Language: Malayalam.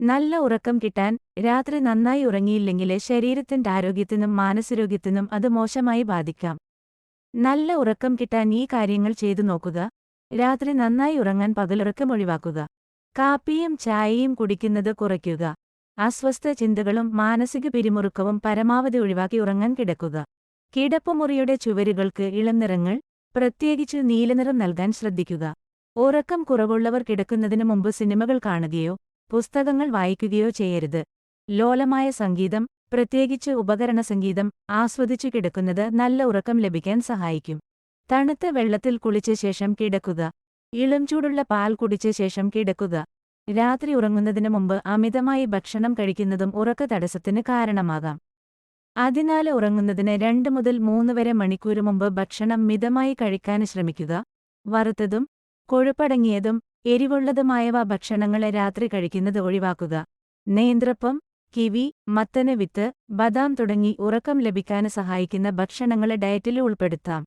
നല്ല ഉറക്കം കിട്ടാൻ രാത്രി നന്നായി ഉറങ്ങിയില്ലെങ്കില് ശരീരത്തിന്റെ ആരോഗ്യത്തിനും മാനസികാരോഗ്യത്തിനും അത് മോശമായി ബാധിക്കാം. നല്ല ഉറക്കം കിട്ടാൻ ഈ കാര്യങ്ങൾ ചെയ്തു നോക്കുക. രാത്രി നന്നായി ഉറങ്ങാൻ പകലുറക്കം ഒഴിവാക്കുക. കാപ്പിയും ചായയും കുടിക്കുന്നത് കുറയ്ക്കുക. അസ്വസ്ഥ ചിന്തകളും മാനസിക പിരിമുറുക്കവും പരമാവധി ഒഴിവാക്കി ഉറങ്ങാൻ കിടക്കുക. കിടപ്പുമുറിയുടെ ചുവരുകൾക്ക് ഇളം നിറങ്ങൾ, പ്രത്യേകിച്ച് നീലനിറം നൽകാൻ ശ്രദ്ധിക്കുക. ഉറക്കം കുറവുള്ളവർ കിടക്കുന്നതിന് മുമ്പ് സിനിമകൾ കാണുകയോ പുസ്തകങ്ങൾ വായിക്കുകയോ ചെയ്യരുത്. ലോലമായ സംഗീതം, പ്രത്യേകിച്ച് ഉപകരണ സംഗീതം, ആസ്വദിച്ചു കിടക്കുന്നത് നല്ല ഉറക്കം ലഭിക്കാൻ സഹായിക്കും. തണുത്ത വെള്ളത്തിൽ കുളിച്ച ശേഷം കിടക്കുക. ഇളം ചൂടുള്ള പാൽ കുടിച്ച ശേഷം കിടക്കുക. രാത്രി ഉറങ്ങുന്നതിന് മുമ്പ് അമിതമായി ഭക്ഷണം കഴിക്കുന്നതും ഉറക്ക തടസ്സത്തിന് കാരണമാകാം. അതിനാൽ ഉറങ്ങുന്നതിന് 2 മുതൽ 3 വരെ മണിക്കൂർ മുമ്പ് ഭക്ഷണം മിതമായി കഴിക്കാൻ ശ്രമിക്കുക. വറുത്തതും കൊഴുപ്പടങ്ങിയതും എരിവുള്ളതുമായവ ഭക്ഷണങ്ങളെ രാത്രി കഴിക്കുന്നത് ഒഴിവാക്കുക. നേന്ത്രപ്പം, കിവി, മത്തന് വിത്ത്, ബദാം തുടങ്ങി ഉറക്കം ലഭിക്കാൻ സഹായിക്കുന്ന ഭക്ഷണങ്ങളെ ഡയറ്റിൽ ഉൾപ്പെടുത്താം.